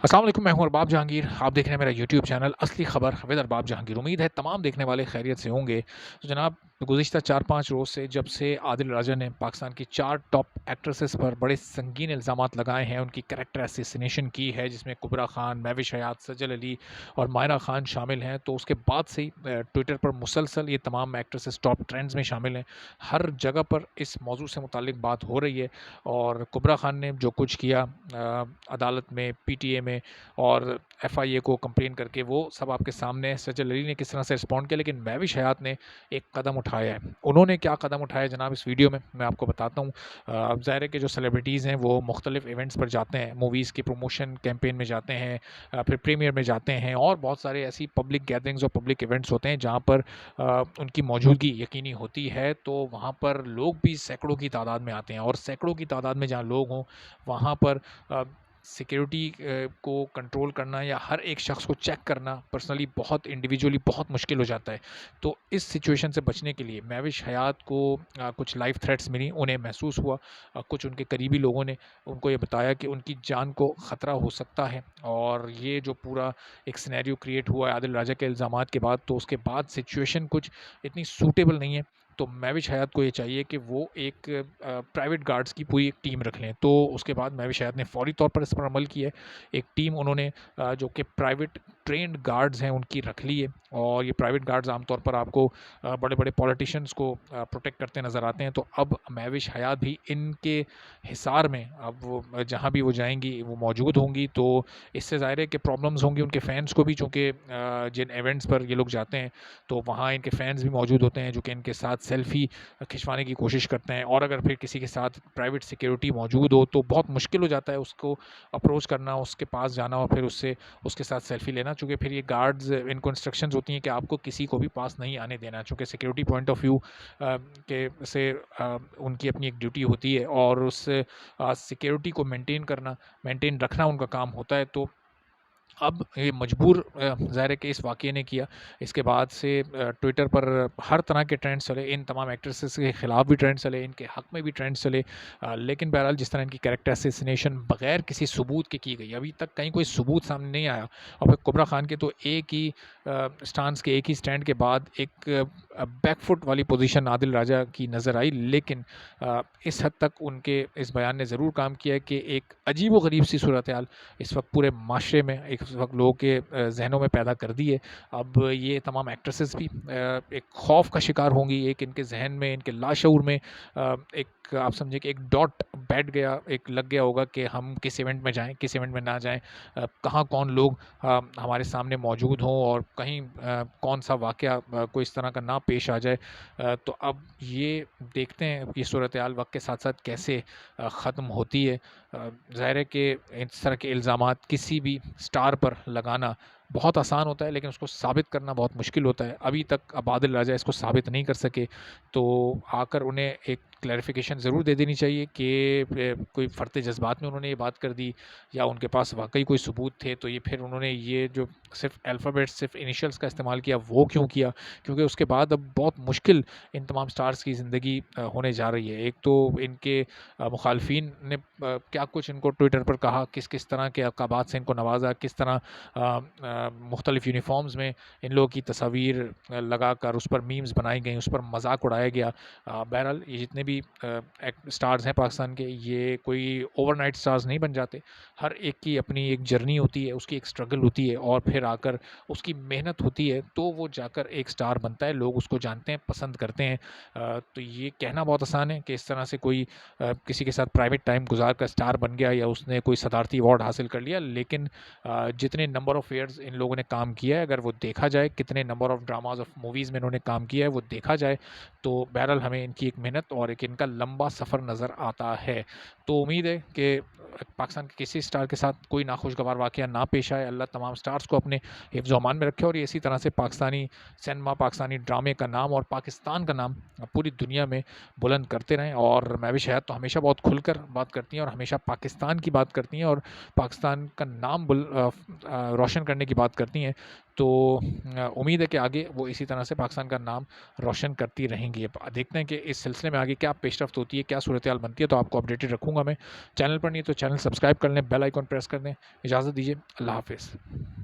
अस्सलाम वालेकुम, मैं हूँ अरबाब जहांगीर। आप देख रहे हैं मेरा यूट्यूब चैनल असली खबर विद अरबाब जहांगीर। उम्मीद है तमाम देखने वाले खैरियत से होंगे। तो जनाब, गुज़िश्ता 4-5 रोज़ से जब से आदिल राजा ने पाकिस्तान की 4 टॉप एक्ट्रेसेस पर बड़े संगीन इल्ज़ामात लगाए हैं, उनकी कैरेक्टर असैसिनेशन की है जिसमें कुबरा खान, महविश हयात, सजल अली और मायरा खान शामिल हैं। तो उसके बाद से ही ट्विटर पर मुसलसल ये तमाम एक्ट्रेसेस टॉप ट्रेंड्स में शामिल हैं। हर जगह पर इस मौजू से मुताल्लिक बात हो रही है और कुबरा खान ने जो कुछ किया अदालत में, पीटीए में और एफआईए को कंप्लेन करके, वो सब आपके सामने है। सजल अली ने किस तरह से रिस्पॉन्ड किया, लेकिन महविश हयात ने एक कदम उठाया है। उन्होंने क्या कदम उठाया जनाब, इस वीडियो में मैं आपको बताता हूँ। अब ज़ाहिर है कि जो सेलिब्रिटीज़ हैं वो मुख्तलिफ इवेंट्स पर जाते हैं, मूवीज़ के प्रमोशन कैंपेन में जाते हैं, फिर प्रीमियर में जाते हैं और बहुत सारे ऐसी पब्लिक गैदरिंग्स और पब्लिक इवेंट्स होते हैं जहाँ पर उनकी मौजूदगी यकीनी होती है। तो वहाँ पर लोग भी सैकड़ों की तादाद में आते हैं और सैकड़ों की तादाद में जहाँ लोग हों वहाँ पर सिक्योरिटी को कंट्रोल करना या हर एक शख्स को चेक करना पर्सनली बहुत इंडिविजुअली बहुत मुश्किल हो जाता है। तो इस सिचुएशन से बचने के लिए महविश हयात को कुछ लाइफ थ्रेट्स मिली, उन्हें महसूस हुआ। कुछ उनके करीबी लोगों ने उनको ये बताया कि उनकी जान को ख़तरा हो सकता है और ये जो पूरा एक सिनेरियो क्रिएट हुआ है आदिल राजा के इल्ज़ामात के बाद, तो उसके बाद सिचुएशन कुछ इतनी सूटेबल नहीं है। तो महविश हयात को ये चाहिए कि वो एक प्राइवेट गार्ड्स की पूरी एक टीम रख लें। तो उसके बाद महविश हयात ने फ़ौरी तौर पर इस पर अमल किया है। एक टीम उन्होंने जो कि प्राइवेट ट्रेन्ड गार्ड्स हैं उनकी रख ली है और ये प्राइवेट गार्ड्स आमतौर पर आपको बड़े-बड़े पॉलिटिशियंस को प्रोटेक्ट करते नज़र आते हैं। तो अब महविश हयात भी इनके हिसार में, अब वो जहाँ भी वो जाएँगी वो मौजूद होंगी। तो इससे ज़ाहिर है कि प्रॉब्लम्स होंगी उनके फैन्स को भी, चूँकि जिन इवेंट्स पर ये लोग जाते हैं तो वहाँ इनके फैन्स भी मौजूद होते हैं जो कि इनके साथ सेल्फ़ी खिंचवाने की कोशिश करते हैं। और अगर फिर किसी के साथ प्राइवेट सिक्योरिटी मौजूद हो तो बहुत मुश्किल हो जाता है उसको अप्रोच करना, उसके पास जाना और फिर उससे उसके साथ सेल्फ़ी लेना। चूँकि फिर ये गार्ड्स, इनको इंस्ट्रक्शंस होती हैं कि आपको किसी को भी पास नहीं आने देना। चूँकि सिक्योरिटी पॉइंट ऑफ व्यू के से उनकी अपनी एक ड्यूटी होती है और उस सिक्योरिटी को मेंटेन रखना उनका काम होता है। तो अब ये मजबूर ज़ाहिर है कि इस वाक़ये ने किया। इसके बाद से ट्विटर पर हर तरह के ट्रेंड्स चले, इन तमाम एक्ट्रेसेस के खिलाफ भी ट्रेंड्स चले, इनके हक़ में भी ट्रेंड्स चले। लेकिन बहरहाल जिस तरह इनकी कैरेक्टर असैसिनेशन बगैर किसी सबूत के की गई, अभी तक कहीं कोई सबूत सामने नहीं आया। और फिर कुबरा खान के तो एक ही एक ही स्टैंड के बाद एक बैकफुट वाली पोज़ीशन आदिल राजा की नज़र आई। लेकिन इस हद तक उनके इस बयान ने ज़रूर काम किया है कि एक अजीब-व-गरीब सी सूरत-ए-हाल इस वक्त पूरे माशरे में इस वक्त लोगों के जहनों में पैदा कर दी है। अब ये तमाम एक्ट्रेसेस भी एक खौफ का शिकार होंगी, एक इनके जहन में, इनके लाशऊर में एक आप समझिए कि एक डॉट बैठ गया, एक लग गया होगा कि हम किस इवेंट में जाएं, किस इवेंट में ना जाएं, कहाँ कौन लोग हमारे सामने मौजूद हों और कहीं कौन सा वाक़या कोई इस तरह का ना पेश आ जाए। तो अब ये देखते हैं ये सूरत हाल वक्त के साथ साथ कैसे ख़त्म होती है। ज़ाहिर है कि इस तरह के इल्ज़ामात किसी भी स्टार पर लगाना बहुत आसान होता है, लेकिन उसको साबित करना बहुत मुश्किल होता है। अभी तक अब आदिल राजा इसको साबित नहीं कर सके, तो आकर उन्हें एक क्लैरिफ़िकेशन ज़रूर दे देनी चाहिए कि कोई फ़र्ते जज़्बात में उन्होंने ये बात कर दी या उनके पास वाक़ई कोई सबूत थे। तो ये फिर उन्होंने ये जो सिर्फ़ अल्फ़ाबेट्स, सिर्फ़ इनिशियल्स का इस्तेमाल किया, वो क्यों किया? क्योंकि उसके बाद अब बहुत मुश्किल इन तमाम स्टार्स की ज़िंदगी होने जा रही है। एक तो इनके मुखालफिन ने क्या कुछ इनको ट्विटर पर कहा, किस-किस तरह के अक़ाबात से इनको नवाज़ा, किस तरह मुख्तलिफ़ यूनिफ़ॉर्म्स में इन लोगों की तस्वीर लगाकर उस पर मीम्स बनाई गई, उस पर मज़ाक उड़ाया गया। बहरहाल ये जितने भी स्टार्स हैं पाकिस्तान के, ये कोई ओवरनाइट स्टार्स नहीं बन जाते। हर एक की अपनी एक जर्नी होती है, उसकी एक स्ट्रगल होती है और फिर आकर उसकी मेहनत होती है, तो वो जाकर एक स्टार बनता है। लोग उसको जानते हैं, पसंद करते हैं। तो ये कहना बहुत आसान है कि इस तरह से कोई किसी के साथ प्राइवेट टाइम गुजार कर स्टार बन गया या उसने कोई सदारती अवार्ड हासिल कर लिया। लेकिन जितने नंबर ऑफ़ ईयर्स इन लोगों ने काम किया है, अगर वो देखा जाए, कितने number of dramas of movies में इन्होंने काम किया है, वो देखा जाए, तो बहरहाल हमें इनकी एक मेहनत और एक इनका लंबा सफ़र नज़र आता है। तो उम्मीद है कि पाकिस्तान के किसी स्टार के साथ कोई नाखुशगवार वाक़या ना पेश आए। अल्लाह तमाम स्टार्स को अपने हिफ्ज़-ओ-अमान में रखे और ये इसी तरह से पाकिस्तानी सिनेमा, पाकिस्तानी ड्रामे का नाम और पाकिस्तान का नाम पूरी दुनिया में बुलंद करते रहें। और महविश हयात तो हमेशा बहुत खुलकर बात करती हैं और हमेशा पाकिस्तान की बात करती हैं और पाकिस्तान का नाम रोशन करने की बात करती हैं। तो उम्मीद है कि आगे वो इसी तरह से पाकिस्तान का नाम रोशन करती रहेंगी। अब देखते हैं कि इस सिलसिले में आगे क्या पेशरफ्त होती है, क्या सूरत-ए-हाल बनती है, तो आपको अपडेटेड रखूँगा मैं। चैनल पर नहीं तो चैनल सब्सक्राइब कर लें, बेल आइकन प्रेस कर दें। इजाज़त दीजिए, अल्लाह हाफ़िज़।